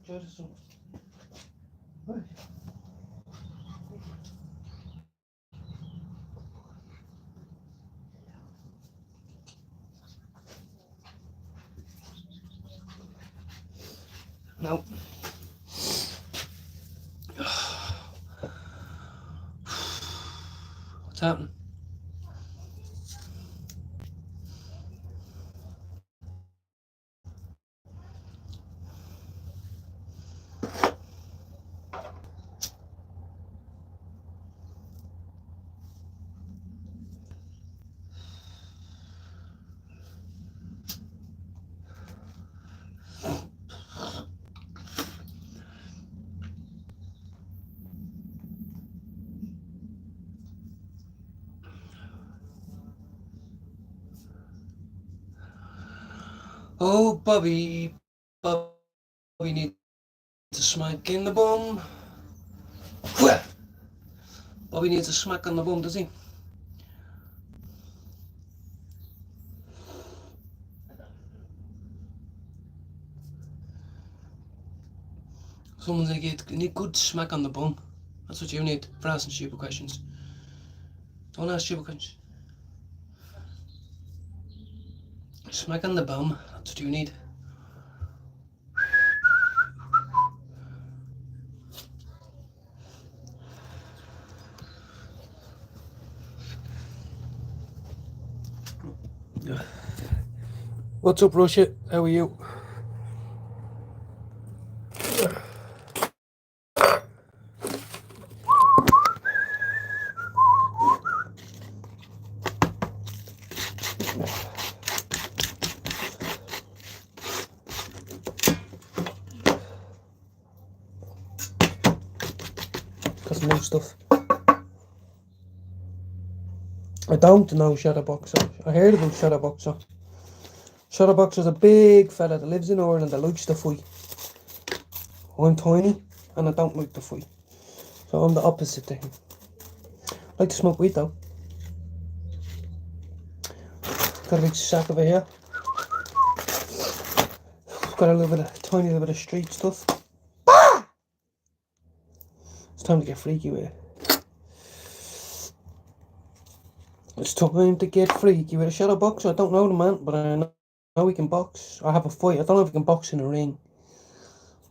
Enjoy the sun. No. What's happening? Oh, Bobby needs a smack in the bum. Bobby needs a smack on the bum, does he? Someone's like, you need good smack on the bum. That's what you need for asking stupid questions. Don't ask stupid questions. Smack on the bum. That's what you need. What's up, Russia? How are you? Got some new stuff. I don't know Shadowboxer. I heard about Shadowboxer. Shadowboxer's a big fella that lives in Ireland that likes to fight. I'm tiny and I don't like to fight. So I'm the opposite to him. I like to smoke weed though. Got a big sack over here. Got a little bit of, tiny little bit of street stuff. It's time to get freaky with it. It's time to get freaky with a Shadowboxer. I don't know the man, but I know he can box. I have a fight. I don't know if he can box in a ring.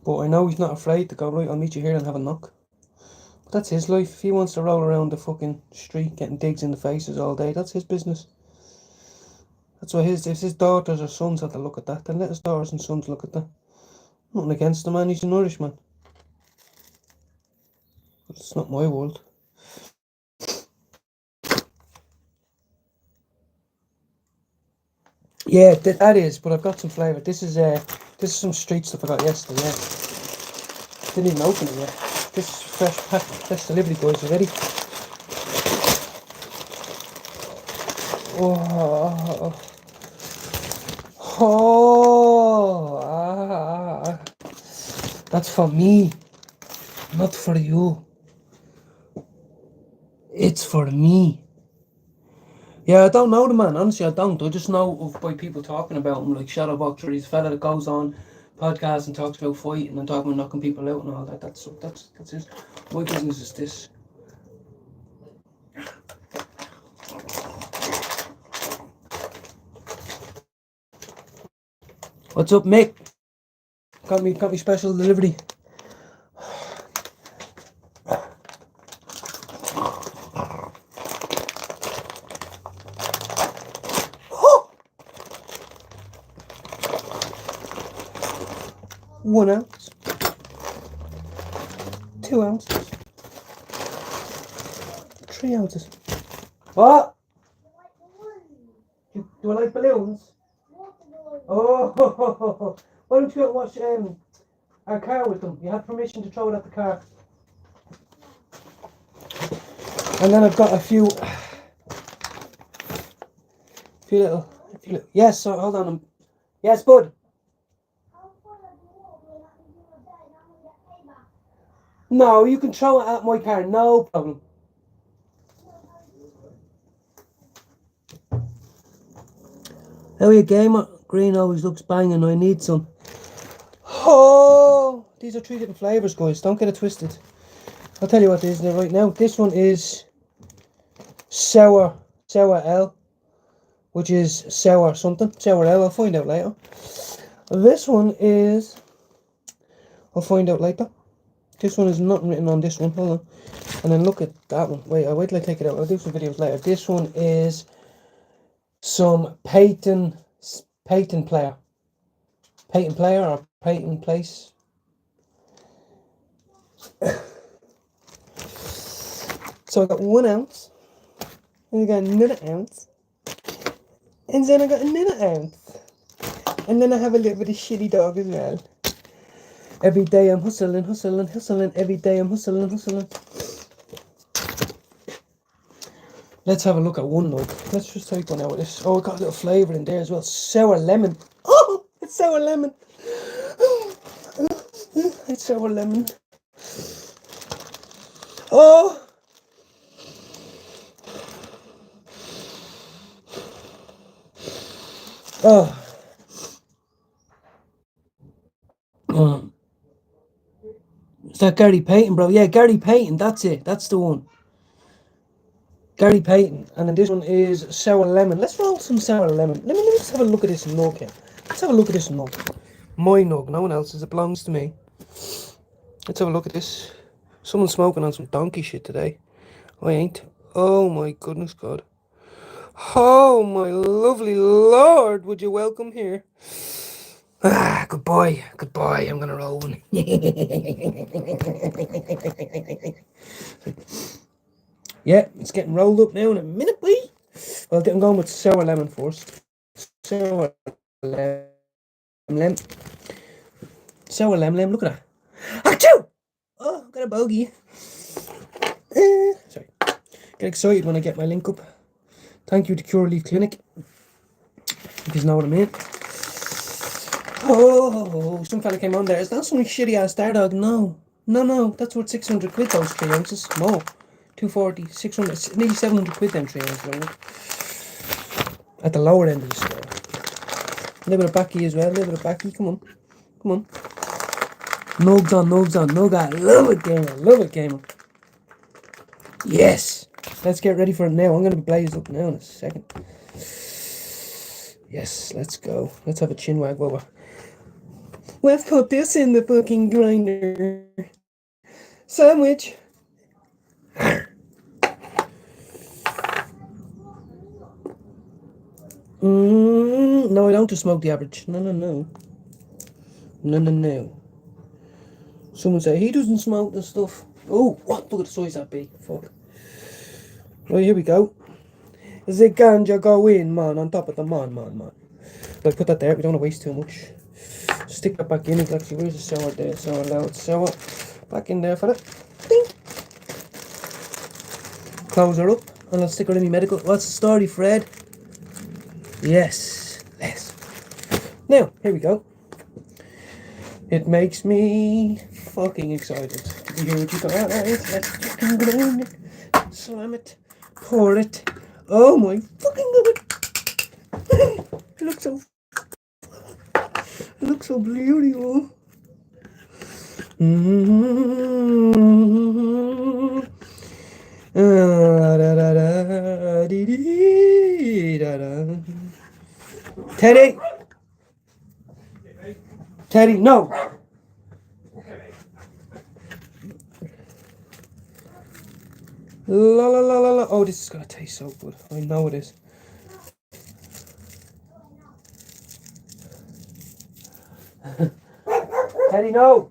But I know he's not afraid to go, right, I'll meet you here and have a knock. But that's his life. If he wants to roll around the fucking street getting digs in the faces all day, that's his business. That's why if his daughters or sons have to look at that, then let his daughters and sons look at that. Nothing against the man, he's an Irishman. But it's not my world. Yeah, that is, but I've got some flavour. This is some street stuff I got yesterday, yeah. Didn't even open it yet. This is fresh pack, fresh delivery, boys, already. That's for me, not for you. It's for me. Yeah, I don't know the man, honestly I don't. I just know by people talking about him, like Shadowboxer, he's a fella that goes on podcasts and talks about fighting and talking about knocking people out and all that. That's his. My business is this. What's up, Mick? Got me special delivery. One ounce. 2 ounces. 3 ounces. What? Do I like balloons? Oh, why don't you go watch our car with them? You have permission to throw it at the car. And then I've got a few little. Yes, so hold on. Yes, bud. No, you can throw it at my car, no problem. How are you, gamer? Green always looks banging, I need some. Oh, these are 3 different flavours, guys. Don't get it twisted. I'll tell you what this is right now. This one is sour L, which is sour something. Sour L, I'll find out later. This one is... I'll find out later. This one is nothing written on this one. Hold on. And then look at that one. Wait, I'll wait till I take it out. I'll do some videos later. This one is some Peyton Player. Peyton Player or Peyton Place. So I got 1 ounce. And I got another ounce. And then I got another ounce. And then I have a little bit of shitty dog as well. Every day I'm hustling. Every day I'm hustling. Let's have a look at one look. Let's just take one out of this. Oh, it got a little flavour in there as well. Sour lemon. Oh, it's sour lemon. It's sour lemon. Oh. Oh. Is that Gary Payton, bro? Yeah, Gary Payton. That's it. That's the one. Gary Payton. And then this one is sour lemon. Let's roll some sour lemon. Let me just have a look at this nug here. Let's have a look at this nug. My nug. No one else's. It belongs to me. Let's have a look at this. Someone's smoking on some donkey shit today. I ain't. Oh my goodness God. Oh my lovely Lord. Would you welcome here? Ah, goodbye. I'm gonna roll one. Yeah, it's getting rolled up now in a minute, boy. Well, I'm going with sour lemon first. Sour lemon. Sour lemon. Look at that. Achoo! Oh, got a bogey. Sorry. Get excited when I get my link up. Thank you to Curaleaf Clinic. If you know what I mean. Oh, some fella came on there. Is that some shitty ass Star Dog? No. That's worth 600 quid, those 3 ounces. More. 240, 600, nearly 700 quid them 3 ounces. Right? At the lower end of the store. A little bit of backy as well. A little bit of backy. Come on. Nugs on. Nug. I love it, gamer. Yes. Let's get ready for it now. I'm going to be blazed up now in a second. Yes, let's go. Let's have a chin wag over. Let's put this in the fucking grinder. Sandwich. No, I don't just smoke the average. No. Someone say he doesn't smoke the stuff. Oh, what? Look at the size that big. Fuck. Right, here we go. The ganja go in, man, on top of the man. Like, put that there. We don't want to waste too much. Stick that back in. Actually, where's the sour there? Sour loud. Sour. Back in there for it. Ding. Close her up. And I'll stick her in my medical. What's the story, Fred? Yes. Yes. Now, here we go. It makes me fucking excited to be here with you guys. Let's fucking grind it. Slam it. Pour it. Oh my fucking god. It looks so beautiful. Teddy, no. La. Oh, this is gonna taste so good. I know it is. Teddy, no.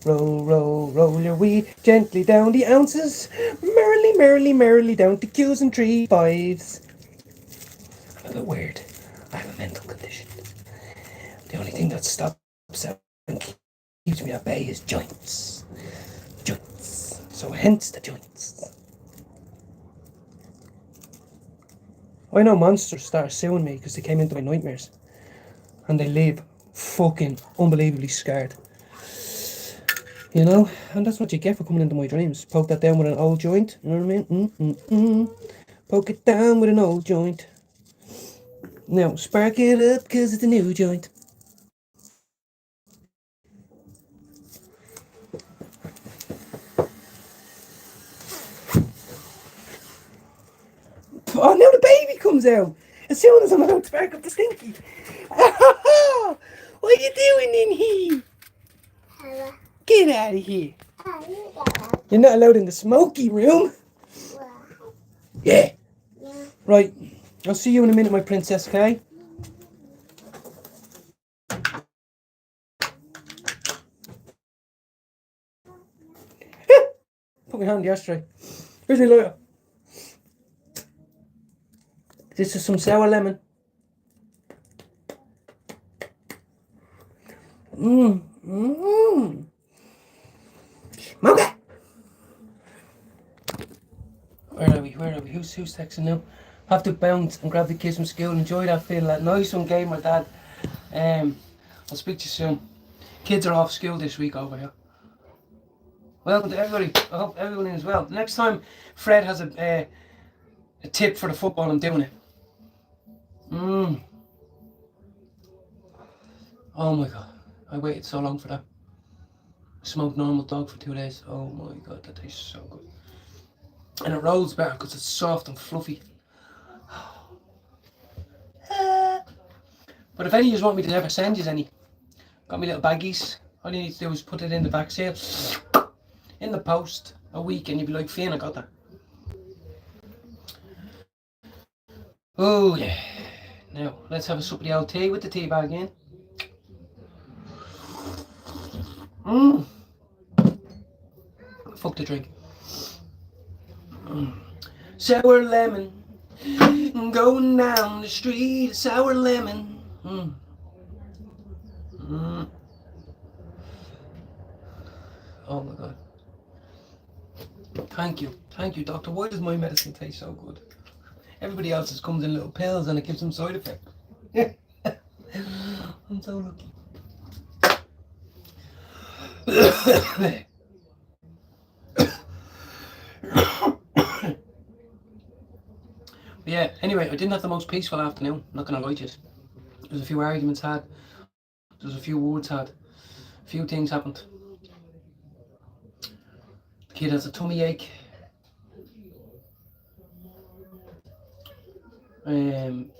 Roll your weed gently down the ounces. Merrily down to Q's and 3 5s. I'm a bit weird. I have a mental condition. The only thing that stops and keeps me at bay is joints. So hence the joints. I know monsters start suing me because they came into my nightmares. And they leave fucking unbelievably scarred. You know? And that's what you get for coming into my dreams. Poke that down with an old joint. You know what I mean? Poke it down with an old joint. Now, spark it up because it's a new joint. Oh, now the baby comes out. As soon as I'm about to spark up the stinky. What are you doing in here? Get out of here. You're not allowed in the smoky room. Yeah. Right. I'll see you in a minute, my princess, okay? Put my hand in the ashtray. Where's my lighter? This is some sour lemon. Mocha! Where are we? Who's texting now? Have to bounce and grab the kids from school. Enjoy that feeling. That nice one game, my dad. I'll speak to you soon. Kids are off school this week over here. Welcome to everybody. I hope everyone is well. Next time Fred has a tip for the football, I'm doing it. Oh my god. I waited so long for that. Smoked normal dog for 2 days. Oh my god, that tastes so good. And it rolls better because it's soft and fluffy. But if any of you want me to ever send you any, got me little baggies. All you need to do is put it in the back seal, in the post, a week, and you'll be like, Finn, I got that. Oh yeah. Now, let's have a sup of the old tea with the tea bag in. Fuck the drink. Sour lemon, going down the street, sour lemon. Oh my god. Thank you, doctor. Why does my medicine taste so good? Everybody else's comes in little pills and it gives them side effects. I'm so lucky. But yeah, anyway, I didn't have the most peaceful afternoon, not gonna lie to you. There was a few arguments had, there was a few words had, a few things happened. The kid has a tummy ache. And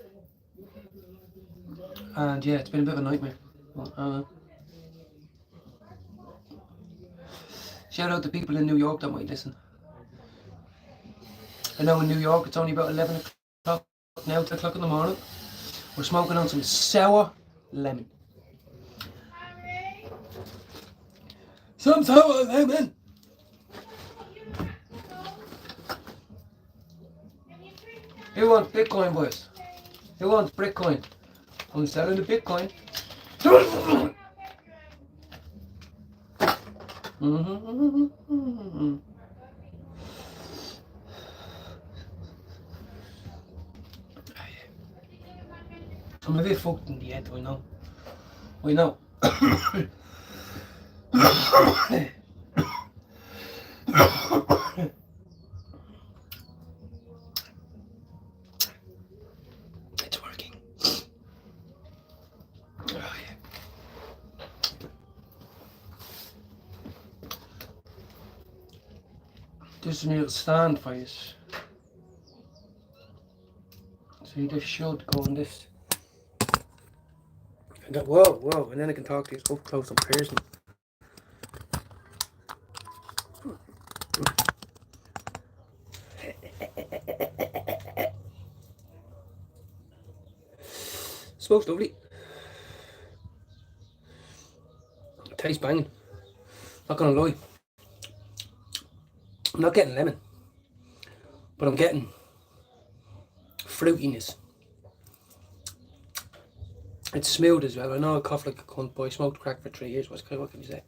yeah, it's been a bit of a nightmare. Shout out to people in New York that might listen. I know in New York it's only about 11 o'clock now, 10 o'clock in the morning. We're smoking on some sour lemon. Some sour lemon! Who wants Bitcoin, boys? Who wants Bitcoin? I'm selling the Bitcoin. I'm a bit fucked in the head, I know. It's working. Oh, yeah. There's a little stand for you. See, this should go on this. I go, whoa, and then I can talk to you up close and personal. Smells lovely. Tastes banging. Not gonna lie. I'm not getting lemon, but I'm getting fruitiness. It's smooth as well. I know I cough like a cunt, but I smoked crack for 3 years. What can you say?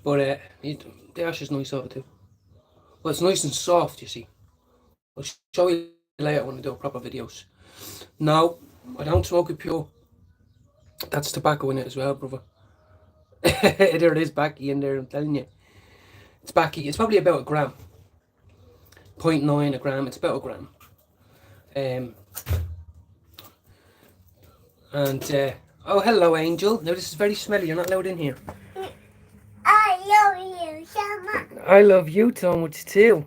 But the ash is nice over too. Well, it's nice and soft, you see. I'll show you later when I do proper videos. No, I don't smoke it pure. That's tobacco in it as well, brother. There it is, backy in there, I'm telling you. It's backy. It's probably about a gram. 0.9 a gram. It's about a gram. And, oh, hello, Angel. Now, this is very smelly. You're not allowed in here. I love you so much. I love you so much, too.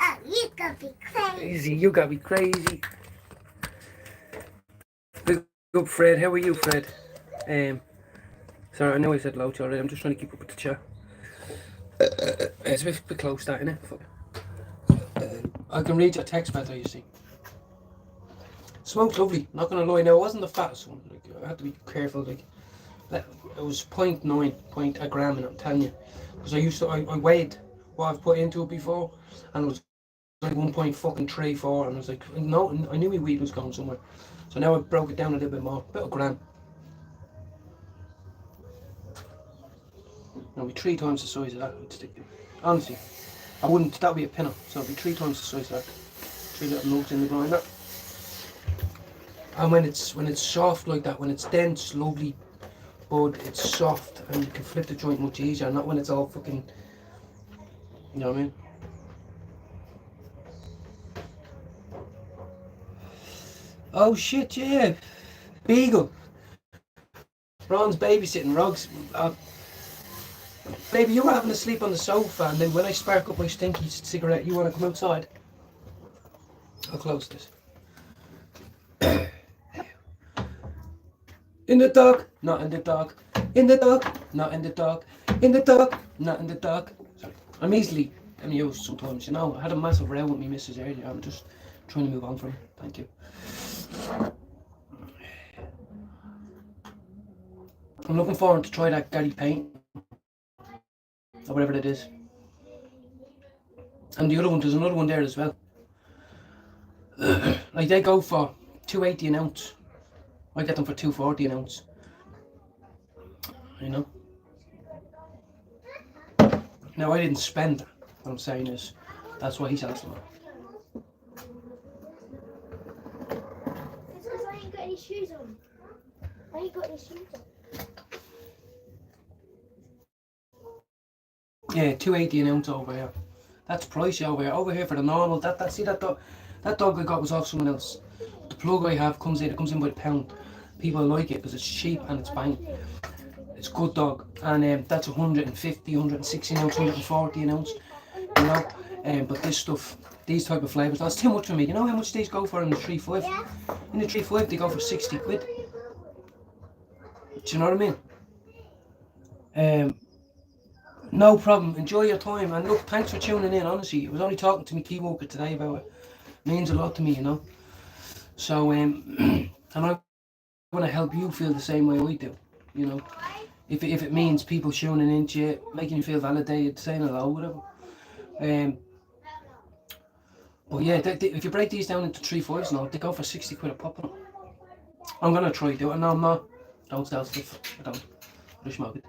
Oh, you gotta be crazy. You gotta be crazy. Big up, Fred. How are you, Fred? Sorry, I know I said loud already. I'm just trying to keep up with the chat. It's a bit close, that, isn't it? Fuck. I can read your text better, you see. Smoke's lovely, not gonna lie. Now, it wasn't the fattest one. Like, I had to be careful. Like, it was 0.9 a gram, and I'm telling you, because I weighed what I've put into it before, and it was like 1.34, and I was like, no, I knew my weed was going somewhere. So now I broke it down a little bit more, about a gram. Now, it'd be 3 times the size of that. I'd stick it. Honestly, I wouldn't. That'd be a pinner. So it'd be 3 times the size of that. 3 little nugs in the grinder. And when it's soft like that, when it's dense, lovely bud, it's soft, and you can flip the joint much easier. Not when it's all fucking. You know what I mean? Oh shit! Yeah, Beagle. Ron's babysitting. Rog's. Baby, you were having to sleep on the sofa, and then when I spark up my stinky cigarette, you want to come outside? I'll close this. In the dark, not in the dark. In the dark, not in the dark. In the dark, not in the dark. Sorry, I'm easily amused sometimes, you know. I had a massive row with me missus earlier. I'm just trying to move on from it. Thank you. I'm looking forward to try that Gary paint. Or whatever it is. And the other one, there's another one there as well. Like they go for $2.80 an ounce. I get them for $2.40 an ounce. You know. Now I didn't spend that. What I'm saying is, that's why he sells them. It's because I ain't got any shoes on. I ain't got any shoes on. Yeah, $2.80 an ounce over here. That's pricey over here. Over here for the normal. See that dog I got was off someone else. The plug I have comes in by the pound. People like it because it's cheap and it's bang. It's good dog, and that's 150, 160 an ounce, 140 an ounce. You know, but this stuff, these type of flavours, that's too much for me. You know how much these go for in the 3.5? In the 3.5 they go for 60 quid. Do you know what I mean? No problem. Enjoy your time, and look, thanks for tuning in. Honestly, I was only talking to my key worker today about it. It means a lot to me, you know. So, and I want to help you feel the same way I do, you know. If it means people tuning into you, making you feel validated, saying hello, whatever. But yeah, if you break these down into 3.5s now, they go for 60 quid a pop. I'm gonna try to do it. No, I'm not. Don't sell stuff. I don't. I smoke it.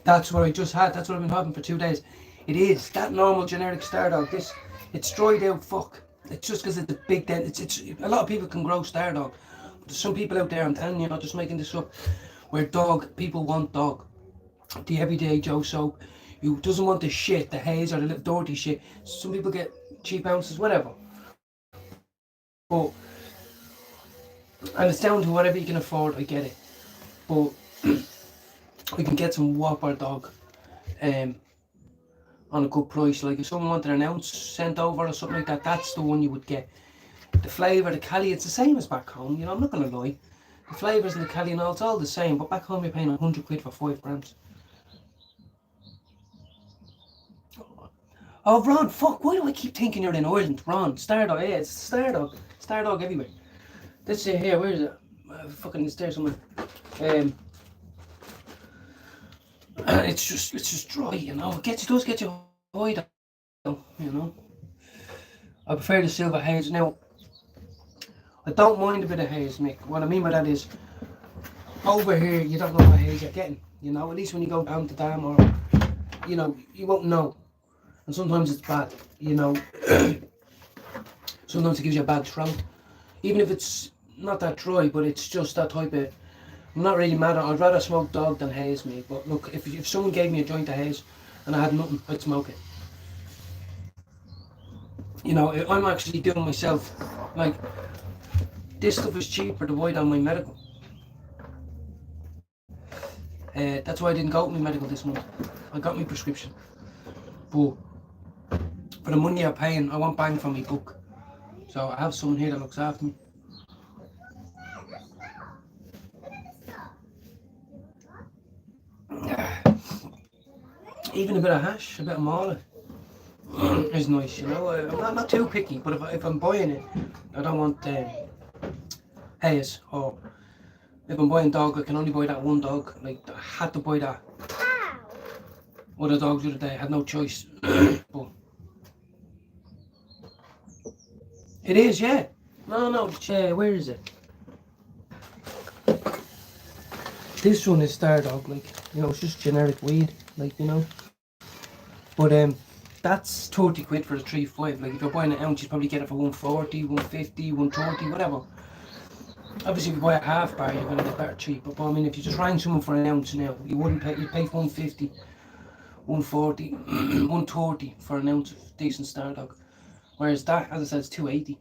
That's what I just had. That's what I've been having for 2 days. It is that normal generic Star Dog. It's dried out. Fuck. It's just because it's a big dent. It's a lot of people can grow Star Dog. But there's some people out there, I'm telling you, not just making this up, where people want dog. The everyday Joe soap, who doesn't want the shit, the haze or the little dirty shit. Some people get cheap ounces, whatever. But and it's down to whatever you can afford. I get it, but we can get some Whopper dog on a good price. Like if someone wanted an ounce sent over or something like that, that's the one you would get. The flavour, the cali, it's the same as back home, you know, I'm not going to lie. The flavours and the cali and all, it's all the same, but back home you're paying 100 quid for 5 grams. Oh, Ron, fuck, why do I keep thinking you're in Ireland? Ron, Star Dog, yeah, it's Star Dog. Star Dog everywhere. This here, where is it? Fucking, it's there somewhere. It's just dry, you know. It does get you high, you know. I prefer the silver haze. Now, I don't mind a bit of haze, Mick. What I mean by that is, over here, you don't know what haze you're getting, you know. At least when you go down to Dam or, you know, you won't know. And sometimes it's bad, you know. Sometimes it gives you a bad throat. Even if it's not that dry, but it's just that type of... I'm not really mad at it. I'd rather smoke dog than haze, me. But look, if someone gave me a joint of haze and I had nothing, I'd smoke it. You know, I'm actually doing myself, like, this stuff is cheaper to buy than my medical. That's why I didn't go to my medical this month. I got my prescription. But for the money I'm paying, I want bang for my book. So I have someone here that looks after me. Even a bit of hash, a bit of mala is nice, you know. I'm not too picky, but if I'm buying it, I don't want haze, or if I'm buying dog, I can only buy that one dog. Like, I had to buy that other dog the other day. I had no choice. But it is, yeah. No, where is it? This one is Star Dog, like, you know, it's just generic weed, like, you know. But that's 30 quid for the 3.5. Like, if you're buying an ounce, you probably get it for 140, 150, 130, whatever. Obviously, if you buy a half bar, you're going to get better cheaper. But I mean, if you just rang someone for an ounce now, you'd pay 150, 140, 130 for an ounce of decent Star Dog. Whereas that, as I said, is 280.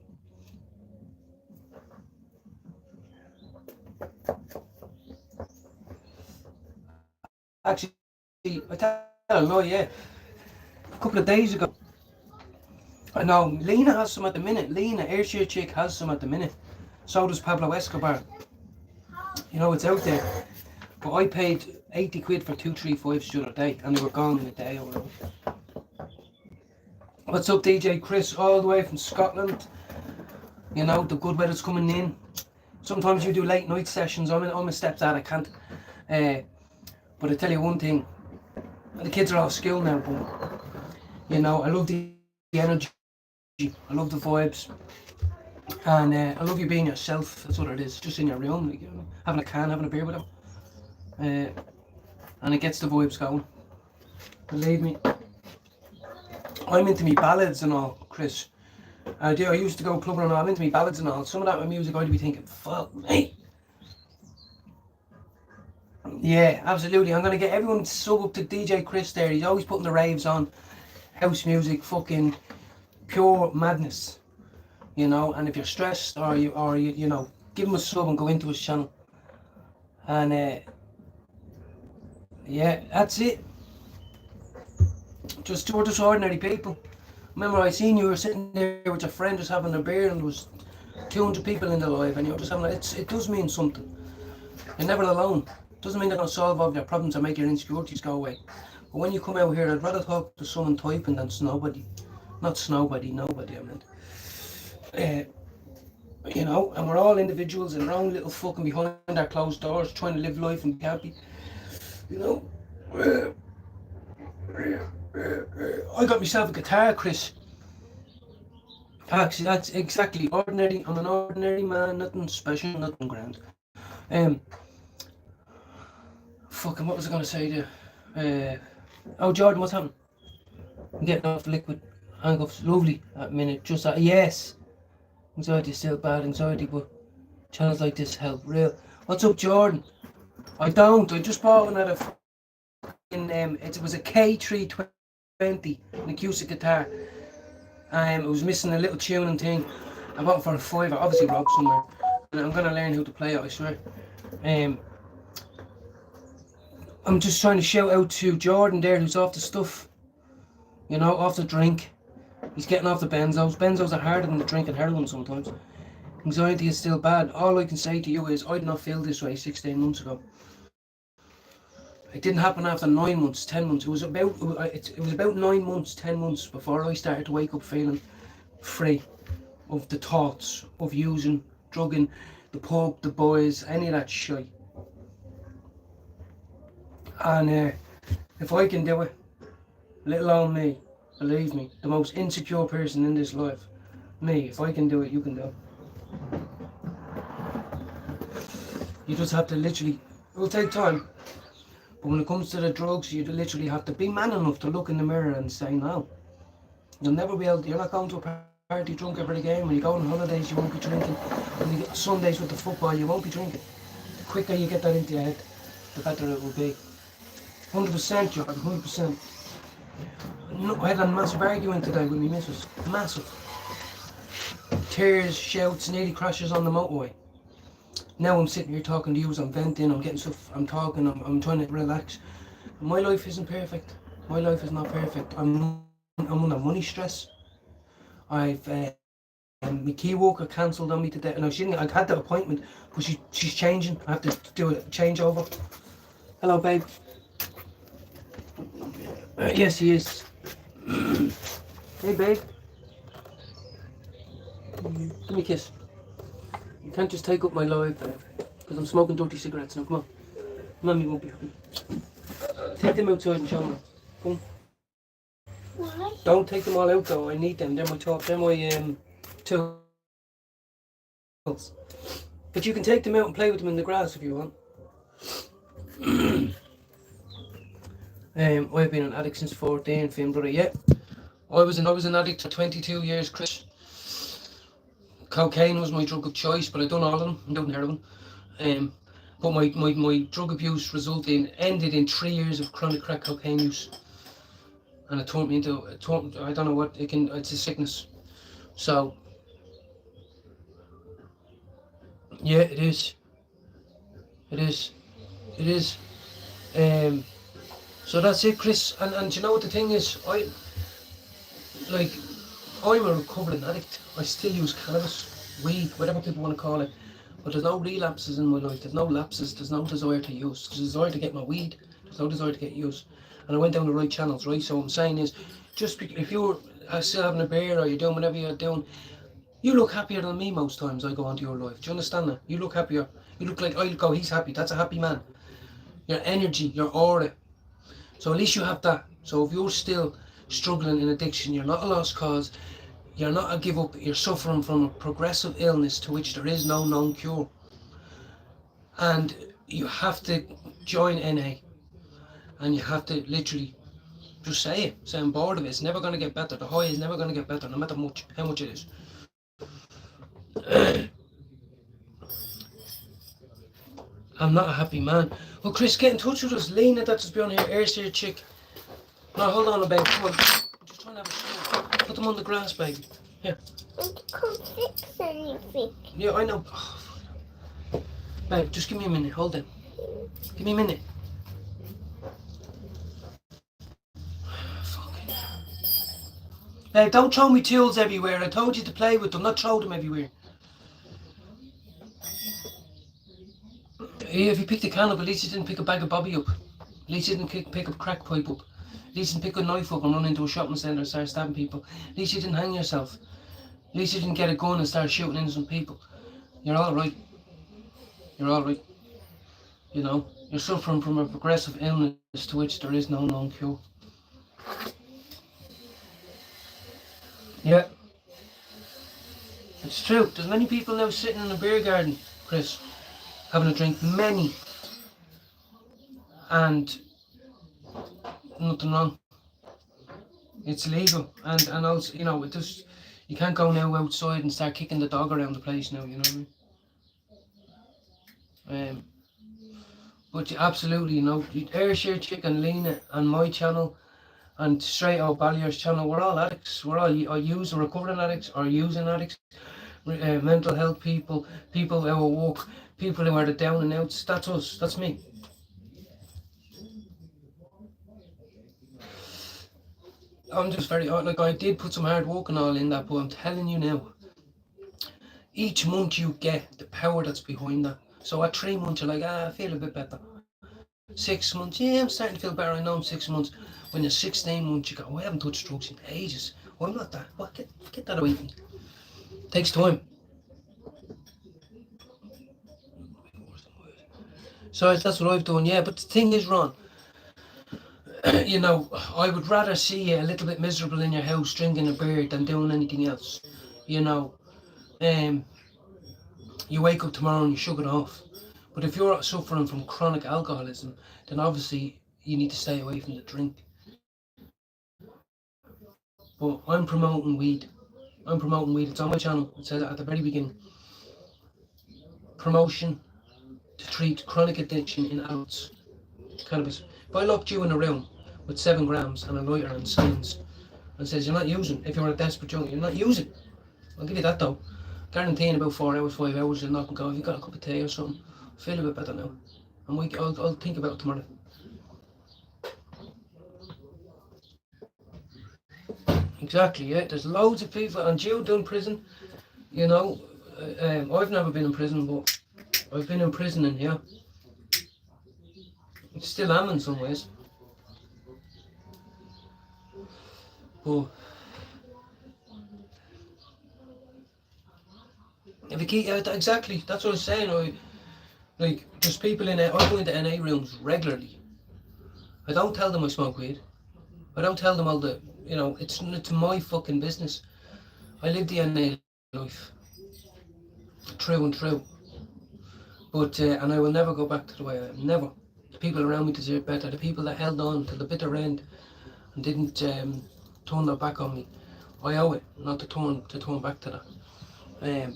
Actually, I tell a lie, yeah. A couple of days ago, I know Lena has some at the minute. Lena, Ayrshire chick, has some at the minute. So does Pablo Escobar. You know, it's out there. But I paid 80 quid for 235s the other day, and they were gone in a day or whatever. What's up, DJ Chris, all the way from Scotland? You know, the good weather's coming in. Sometimes you do late night sessions. I'm a stepdad, I can't. But I tell you one thing, the kids are off school now, but you know, I love the energy, I love the vibes, and I love you being yourself. That's what it is, just in your room, like, you know, having a can, having a beer with them, and it gets the vibes going. Believe me, I'm into me ballads and all, Chris. I used to go clubbing and all. I'm into me ballads and all. Some of that music I'd be thinking, fuck me. Yeah, absolutely. I'm gonna get everyone to sub up to DJ Chris there. He's always putting the raves on. House music, fucking pure madness. You know, and if you're stressed or you know, give him a sub and go into his channel. And yeah, that's it. We're just ordinary people. Remember, I seen you were sitting there with your friend just having a beer, and there was 200 people in the live, and you were just having it does mean something. You're never alone. Doesn't mean they're going to solve all your problems or make your insecurities go away. But when you come out here, I'd rather talk to someone typing than nobody. Not nobody, I meant. You know, and we're all individuals in our own little fucking behind our closed doors, trying to live life and be happy. You know. I got myself a guitar, Chris. Actually, that's exactly ordinary. I'm an ordinary man, nothing special, nothing grand. Fucking, what was I going to say there? Oh, Jordan, what's happening? I'm getting off the liquid handcuffs. Lovely at a minute. Just that, yes. Anxiety is still bad anxiety, but channels like this help. Real. What's up, Jordan? I just bought one at it was a K320, an acoustic guitar. It was missing a little tuning thing. I bought it for a £5. Obviously robbed somewhere. And I'm going to learn how to play it, I swear. I'm just trying to shout out to Jordan there, who's off the stuff. You know, off the drink. He's getting off the benzos. Benzos are harder than the drinking heroin sometimes. Anxiety is still bad. All I can say to you is, I did not feel this way 16 months ago. It didn't happen after 9 months, 10 months. It was about 9 months, 10 months before I started to wake up feeling free of the thoughts of using, drugging, the pub, the boys, any of that shit. And if I can do it, little old me, believe me, the most insecure person in this life, me, if I can do it, you can do it. You just have to literally, it will take time, but when it comes to the drugs, you literally have to be man enough to look in the mirror and say no. You'll never be able to, you're not going to a party drunk every game. When you go on holidays, you won't be drinking. When you get Sundays with the football, you won't be drinking. The quicker you get that into your head, the better it will be. 100%, Jordan, 100%. No, I had a massive argument today with my missus. Massive. tears, shouts, nearly crashes on the motorway. Now I'm sitting here talking to you, I'm venting, I'm getting stuff, I'm talking, I'm trying to relax. My life isn't perfect. My life is not perfect. I'm under money stress. I've my key worker cancelled on me today. No, she didn't. I had the appointment, but she's changing. I have to do a changeover. Hello, babe. Yes, he is. Hey, babe. Give me a kiss. You can't just take up my life, babe, because I'm smoking dirty cigarettes now. Come on. Mummy won't be happy. Take them outside and show them. Come. Why? Don't take them all out though. I need them. They're my top. They're my tools. But you can take them out and play with them in the grass if you want. I've been an addict since 14, Finn, brother. Yeah, I was an addict for 22 years, Chris. Cocaine was my drug of choice, but I done all of them. I done heroin. But my drug abuse ended in 3 years of chronic crack cocaine use, and it turned me into I don't know what it's a sickness. So yeah, it is. So that's it, Chris. And you know what the thing is? I'm a recovering addict. I still use cannabis, weed, whatever people want to call it. But there's no relapses in my life. There's no lapses. There's no desire to use. There's a desire to get my weed. There's no desire to get used. And I went down the right channels, right? So what I'm saying is, if you're still having a beer or you're doing whatever you're doing, you look happier than me most times I go onto your life. Do you understand that? You look happier. You look like, I go, he's happy. That's a happy man. Your energy, your aura. So at least you have that. So if you're still struggling in addiction, you're not a lost cause. You're not a give up. You're suffering from a progressive illness to which there is no known cure. And you have to join NA. And you have to literally just say it. Say, I'm bored of it. It's never going to get better. The high is never going to get better, no matter how much it is. I'm not a happy man. Well, Chris, get in touch with us. Lena, that's just been on here. Air's here, chick. No, hold on, babe. Come on. I'm just trying to have a shower. Put them on the grass, baby. Here. I can't fix anything. Yeah, I know. Oh, babe, just give me a minute. Hold on. Give me a minute. Fucking. Babe, don't throw me tools everywhere. I told you to play with them, not throw them everywhere. Yeah, if you picked a can up, at least you didn't pick a bag of bobby up. At least you didn't pick a crack pipe up. At least you didn't pick a knife up and run into a shopping centre and start stabbing people. At least you didn't hang yourself. At least you didn't get a gun and start shooting innocent people. You're alright. You're alright. You know, you're suffering from a progressive illness to which there is no known cure. Yeah. It's true. There's many people now sitting in a beer garden, Chris, having a drink. Many. And nothing wrong. It's legal. And also, you know, you can't go now outside and start kicking the dog around the place now, you know what I mean? But absolutely, you know, Ayrshire Chick and Lena and my channel and Straight Out Ballier's channel, we're all addicts. We're all using, recovering addicts or using addicts, mental health people who are woke, people who are the down and outs. That's us. That's me. I'm just very, like, I did put some hard work and all in that, but I'm telling you now, each month you get the power that's behind that. So at 3 months you're like, I feel a bit better. 6 months, yeah, I'm starting to feel better. I know I'm 6 months. When you're 16 months, you go, I haven't touched drugs in ages. Well, I'm not that. Well, get that away from me. It takes time. So that's what I've done, yeah. But the thing is, Ron, you know, I would rather see you a little bit miserable in your house drinking a beer than doing anything else. You know, you wake up tomorrow and you shug it off. But if you're suffering from chronic alcoholism, then obviously you need to stay away from the drink. But I'm promoting weed. It's on my channel. It says at the very beginning. Promotion to treat chronic addiction in adults. Cannabis. If I locked you in a room with 7 grams and a lighter and skins and says you're not using, if you're a desperate junkie, you're not using. I'll give you that though. Guaranteeing about 4 hours, 5 hours, you'll knock and go, have you got a cup of tea or something? I feel a bit better now. I'll think about it tomorrow. Exactly, yeah. There's loads of people, and Jude done prison, you know. I've never been in prison, but I've been in prison, and yeah. Still am in some ways. But if you keep, yeah, exactly, that's what I was saying. There's people in it. I go into NA rooms regularly. I don't tell them I smoke weed. I don't tell them all the, it's my fucking business. I live the NA life, true and true. But and I will never go back to the way I am. Never. The people around me deserve better. The people that held on to the bitter end and didn't turn their back on me, I owe it not to turn back to that.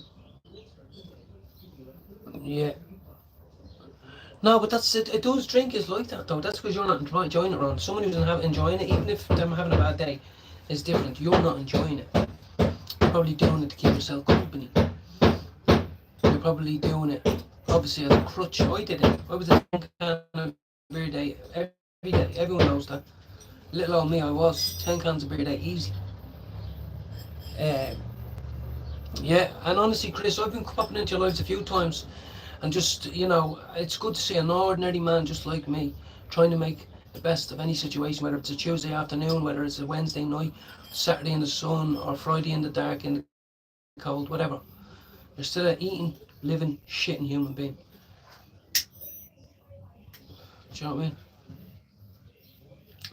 Yeah. No, but that's it. Those drink is like that though. That's because you're not enjoying it, Ron. Someone who's enjoying it, even if they're having a bad day, is different. You're not enjoying it. You're probably doing it to keep yourself company. You're probably doing it, obviously, as a crutch. I did it. I was a 10 can of beer a day, every day. Everyone knows that. Little old me, I was 10 cans of beer a day, easy. Yeah, and honestly, Chris, I've been popping into your lives a few times. And just, it's good to see an ordinary man just like me trying to make the best of any situation, whether it's a Tuesday afternoon, whether it's a Wednesday night, Saturday in the sun, or Friday in the dark, in the cold, whatever. You're still an eating, living, shitting human being. Do you know what I mean?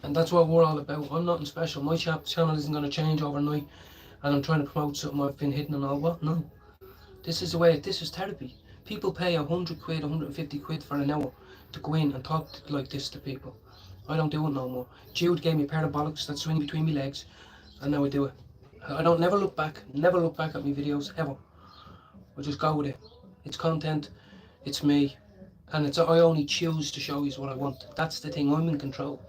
And that's what we're all about. I'm nothing special. My channel isn't going to change overnight, and I'm trying to promote something I've been hidden and all. What? No. This is the way, this is therapy. People pay 100 quid, 150 quid for an hour to go in and talk like this to people. I don't do it no more. Jude gave me a pair of bollocks that swing between my legs, and now I do it. I don't never look back at my videos, ever. I just go with it. It's content, it's me, and I only choose to show you what I want. That's the thing, I'm in control,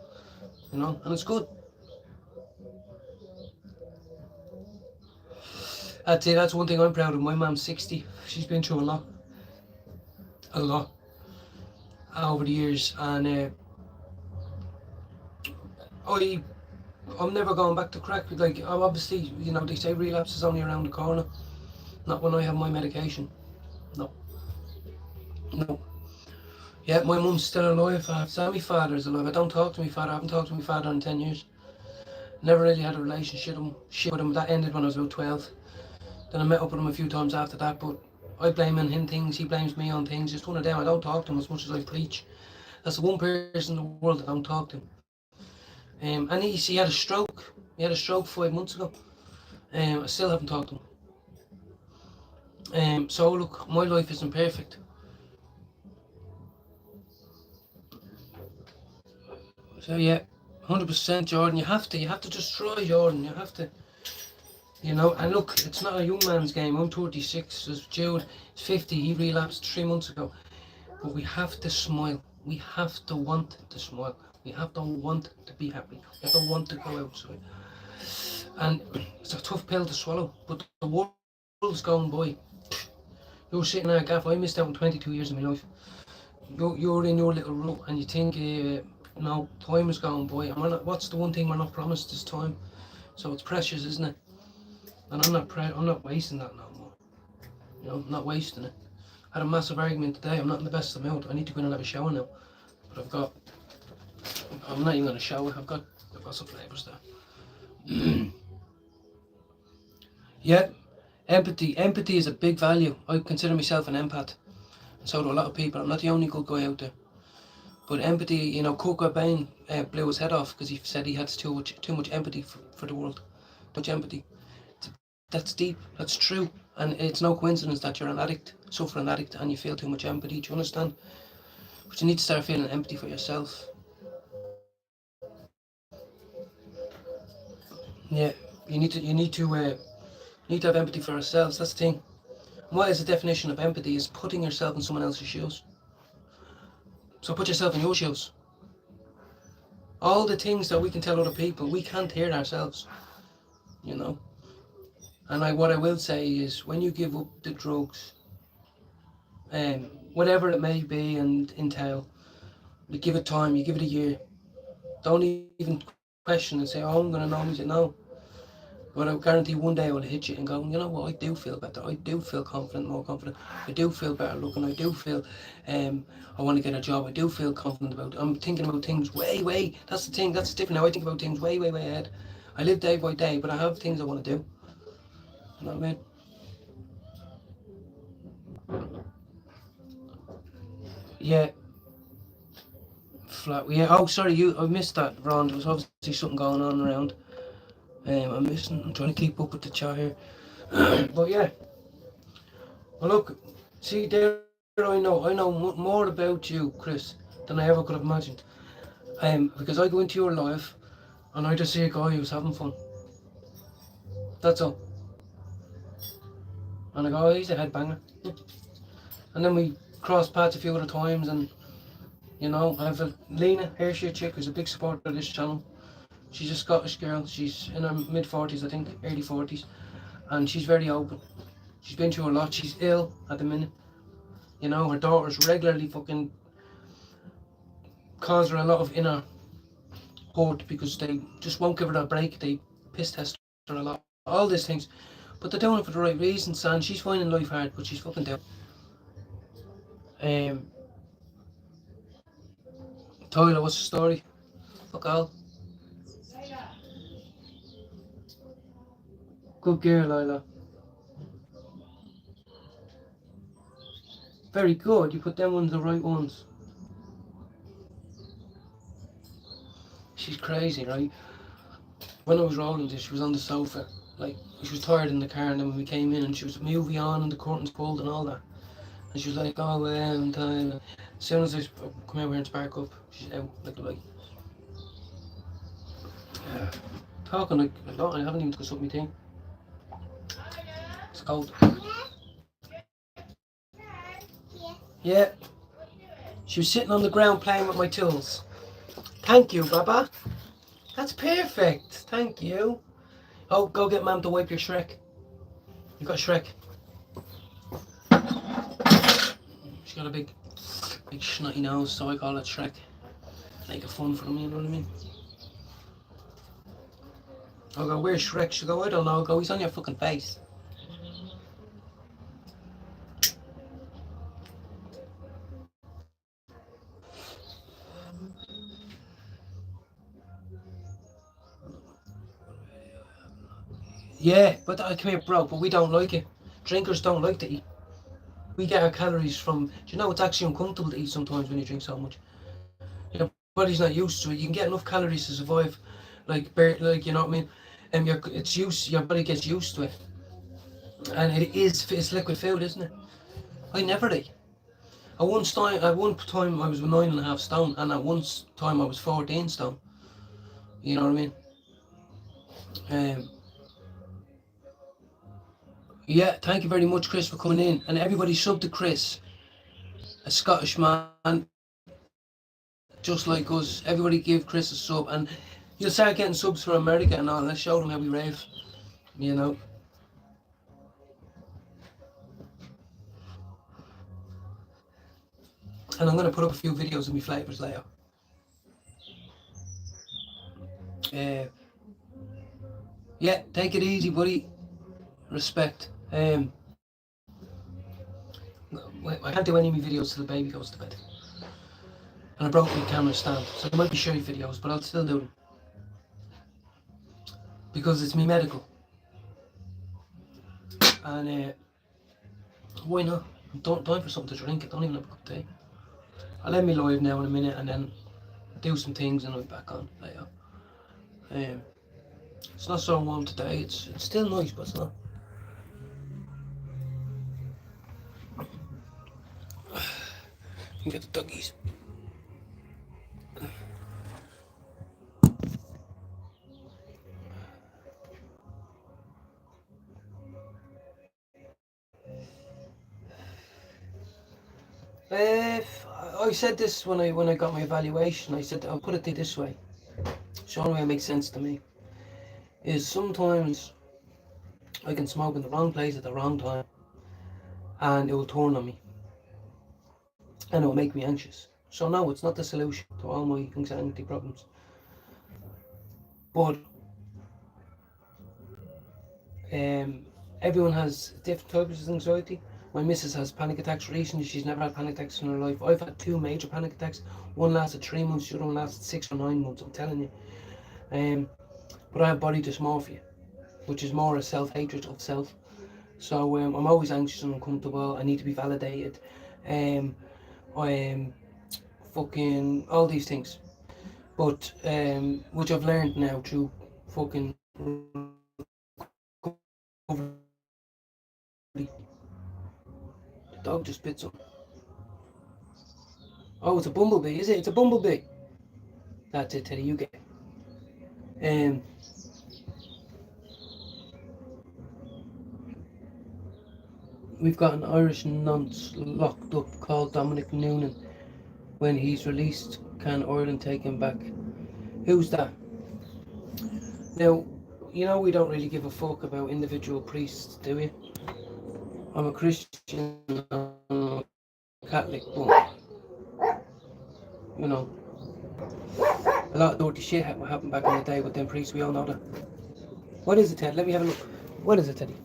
and it's good. That's one thing I'm proud of. My mum's 60. She's been through a lot over the years, and I'm never going back to crack. Like, obviously, they say relapse is only around the corner. Not when I have my medication. No. Yeah, my mum's still alive. My father's alive. I don't talk to my father. I haven't talked to my father in 10 years. Never really had a relationship with him. That ended when I was about 12. Then I met up with him a few times after that, but I blame him things, he blames me on things. Just one of them. I don't talk to him as much as I preach. That's the one person in the world I don't talk to. And he had a stroke. He had a stroke 5 months ago. I still haven't talked to him. So look, my life isn't perfect. So yeah, 100% Jordan. You have to just try, Jordan. You have to. And look, it's not a young man's game. I'm 36. As Jude is 50. He relapsed 3 months ago. But we have to smile. We have to want to smile. We have to want to be happy. We have to want to go outside. And it's a tough pill to swallow, but the world's going by. You're sitting there, Gaff. I missed out on 22 years of my life. You're in your little rut, and you think, time is going by. And what's the one thing we're not promised is time? So it's precious, isn't it? And I'm not wasting that no more. I'm not wasting it. I had a massive argument today. I'm not in the best of mood. I need to go in and have a shower now. But I'm not even going to shower. I've got some flavours there. Yeah, empathy. Empathy is a big value. I consider myself an empath. And so do a lot of people. I'm not the only good guy out there. But empathy, Kurt Cobain blew his head off because he said he had too much empathy for the world. Too much empathy. That's deep. That's true. And it's no coincidence that you're an addict, suffering addict, and you feel too much empathy. Do you understand? But you need to start feeling empathy for yourself. Yeah, you need to have empathy for ourselves. That's the thing. What is the definition of empathy? Is putting yourself in someone else's shoes. So put yourself in your shoes. All the things that we can tell other people, we can't hear ourselves. And what I will say is, when you give up the drugs, whatever it may be and entail, you give it time, you give it a year. Don't even question and say, oh, I'm going to know. You no. But I guarantee one day I will hit you and go, you know what, I do feel better. I do feel confident, more confident. I do feel better looking. I do feel I want to get a job. I do feel confident about it. I'm thinking about things way. That's the thing. That's different now. I think about things way ahead. I live day by day, but I have things I want to do. You know what I mean? Yeah. Flat. Yeah. Oh, sorry. I missed that, Ron. There was obviously something going on around. I'm trying to keep up with the chat here. But yeah. Well, look. See, there I know more about you, Chris, than I ever could have imagined. Because I go into your life, and I just see a guy who's having fun. That's all. And I go, oh, he's a headbanger. And then we cross paths a few other times, and I have Lena, Hershey chick, who's a big supporter of this channel. She's a Scottish girl. She's in her mid-40s, I think, early 40s. And she's very open. She's been through a lot. She's ill at the minute. Her daughters regularly fucking cause her a lot of inner hurt because they just won't give her a break. They piss test her a lot. All these things. But they're doing it for the right reasons, and she's finding life hard, but she's fucking down. Tyler, what's the story? Fuck all. Good girl, Lila. Very good. You put them ones the right ones. She's crazy, right? When I was rolling this, she was on the sofa. Like, she was tired in the car, and then when we came in, and she was a movie on, and the curtains pulled, and all that. And she was like, oh, I'm tired. As soon as I come out here and spark up, she's out like the light. Talking like a lot, I haven't even discussed up my thing. It's cold. Yeah. She was sitting on the ground playing with my tools. Thank you, Baba. That's perfect. Thank you. Oh, go get Mum to wipe your Shrek. You got Shrek. She's got a big snotty nose, so I call it Shrek. Make it fun for them, you know what I mean? I'll go, where's Shrek? She'll go, I don't know. I'll go, he's on your fucking face. Yeah, but come here, bro, but we don't like it. Drinkers don't like to eat. We get our calories from, do you know it's actually uncomfortable to eat sometimes when you drink so much. Your body's not used to it. You can get enough calories to survive, like you know what I mean? And your body gets used to it. And it's liquid food, isn't it? I never ate. At one time I was 9.5 stone, and at one time I was 14 stone. You know what I mean? Yeah, thank you very much, Chris, for coming in. And everybody sub to Chris, a Scottish man, just like us. Everybody give Chris a sub, and you'll start getting subs for America and all. Let's show them how we rave, you know. And I'm going to put up a few videos of my flavours later. Yeah, take it easy, buddy. Respect. I can't do any of my videos till the baby goes to bed. And I broke my camera stand, so there might be shitty videos, but I'll still do them. Because it's me medical. And why not? I'm dying for something to drink. I don't even have a cup of tea. I'll end me live now in a minute, and then do some things, and I'll be back on later. It's not so warm today. It's still nice, but it's not. You get the doggies. I said this when I got my evaluation. I said, I'll put it this way. So the only way it makes sense to me is sometimes I can smoke in the wrong place at the wrong time, and it will turn on me, and it will make me anxious. So no, it's not the solution to all my anxiety problems. But everyone has different types of anxiety. My missus has panic attacks recently. She's never had panic attacks in her life. I've had 2 major panic attacks. One lasted 3 months, the other one lasted 6 or 9 months. I'm telling you. But I have body dysmorphia, which is more a self-hatred of self. So I'm always anxious and uncomfortable. I need to be validated. I am fucking all these things. But which I've learned now through fucking recovery. The dog just bit some. Oh, it's a bumblebee, is it? It's a bumblebee. That's it, Teddy. You get it. We've got an Irish nonce locked up called Dominic Noonan. When he's released, can Ireland take him back? Who's that? Now, you know we don't really give a fuck about individual priests, do we? I'm a Christian, I'm a Catholic, but you know, a lot of dirty shit happened back in the day with them priests. We all know that. What is it, Ted? Let me have a look. What is it, Teddy?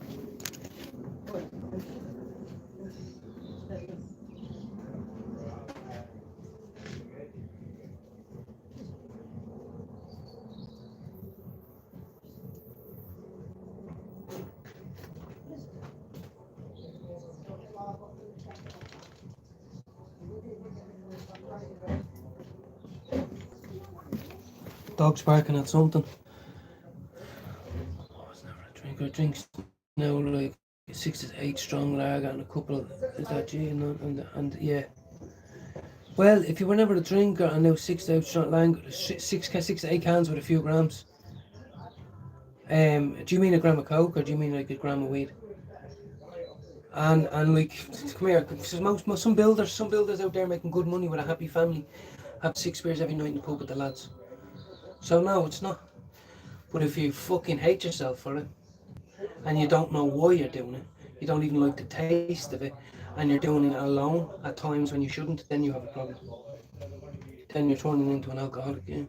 Dog's barking at something. I was never a drinker. Drinks now like 6 to 8 strong lager and a couple. Is that gin and yeah. Well, if you were never a drinker and now 6 to 8 strong lager, 6 to 8 cans with a few grams. Do you mean a gram of coke or do you mean like a gram of weed? And like, come here. Some builders out there making good money with a happy family have 6 beers every night in the pub with the lads. So no, it's not. But if you fucking hate yourself for it, and you don't know why you're doing it, you don't even like the taste of it, and you're doing it alone at times when you shouldn't, then you have a problem. Then you're turning into an alcoholic, yeah.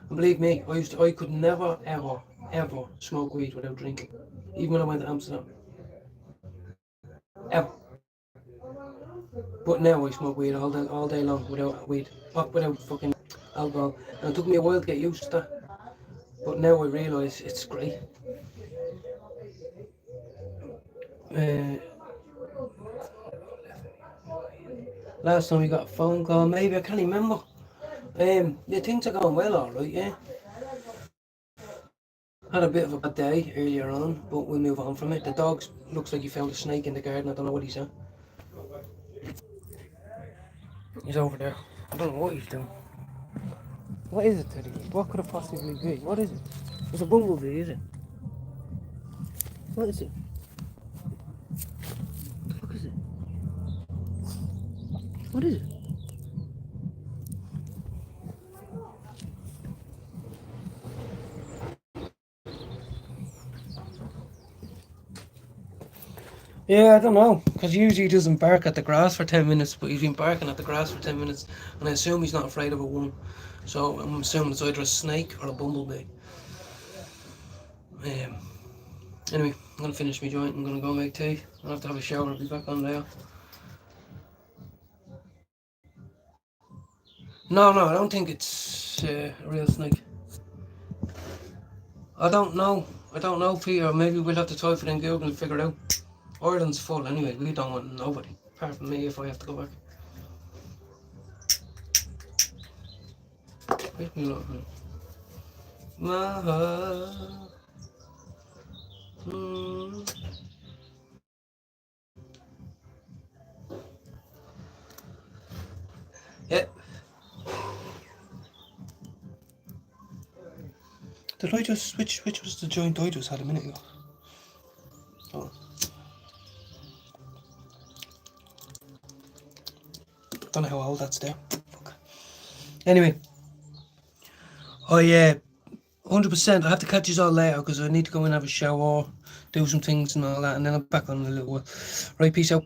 And believe me, I could never, ever smoke weed without drinking. Even when I went to Amsterdam. Ever. But now I smoke weed all day long without weed. Without fucking alcohol. And it took me a while to get used to that. But now I realise it's great. Last time we got a phone call, maybe I can't remember. Yeah, things are going well, alright, yeah. Had a bit of a bad day earlier on, but we'll move on from it. The dog looks like he found a snake in the garden. I don't know what he's at. He's over there. I don't know what he's doing. What is it, Teddy? What could it possibly be? What is it? It's a bumblebee, is it? What is it? What the fuck is it? What is it? Yeah, I don't know, because usually he doesn't bark at the grass for 10 minutes, but he's been barking at the grass for 10 minutes, and I assume he's not afraid of a woman. So I'm assuming it's either a snake or a bumblebee. Anyway, I'm going to finish my joint. I'm going to go make tea. I'll have to have a shower. I'll be back on later. No, I don't think it's a real snake. I don't know, Peter. Maybe we'll have to type it in Google and figure it out. Ireland's full anyway. We don't want nobody, apart from me if I have to go back. My heart. Yeah. Did I just switch? Which was the joint I just had a minute ago? Oh. Don't know how old that's there. Fuck. Anyway, 100%. I have to catch you all later because I need to go and have a shower, do some things and all that, and then I'm back on in a little while. Right, peace out.